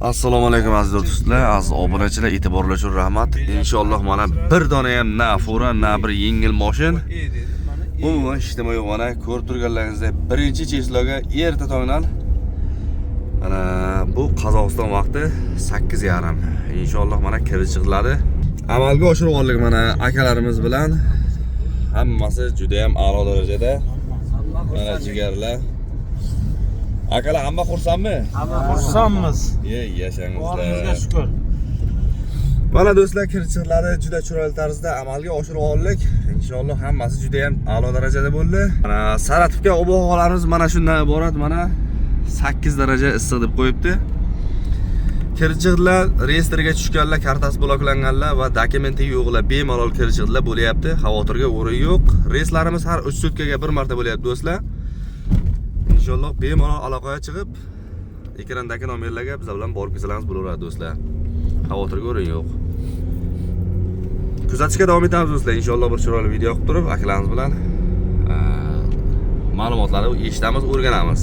Assalomu alaykum aziz do'stlar, aziz obunachilar, e'tiborlar uchun rahmat. Inshaalloh mana bir dona ham na fura, na bir yengil mashin. Umuman ijtimoiy mana ko'rib turganlaringizdek, birinchi chesloga erta tongdan mana bu Qozog'iston vaqti 8:30. Inshaalloh mana kirib chiqiladi. Amalga oshirib oldik mana akalarimiz bilan. Hammasi juda ham a'lo darajada. Mana jigarlar. Akalar hamma xursandmi? Hamma xursandmiz. Yashangizlar. Allohga shukr. Mana do'stlar, kirchiqlari juda chiroyli tarzda amalga oshirib oldik. Inshaalloh hammasi juda ham a'lo darajada bo'ldi. Mana Saratovga ob-havolarimiz mana shundan iborat, mana 8 daraja issiq deb qo'yibdi. Kirchiqlar reyestrga tushganlar, kartasi bloklanganlar va dokumenti yo'qlar bemalol kirchiqlar bo'lyapti. Xavotirga o'rin yo'q. Reyslarimiz har 3 sutkaga bir marta bo'lyapti do'stlar. Inshaalloh bemalol aloqaga chiqib, ekrandagi nomerlarga biz bilan borib kelsangiz bo'laveradi do'stlar. Xavotirga o'rin yo'q. Kuzatishga davom etamiz do'stlar. Inshaalloh bir chiroyli video qilib turib, akalarimiz bilan ma'lumotlarni eshitamiz, o'rganamiz.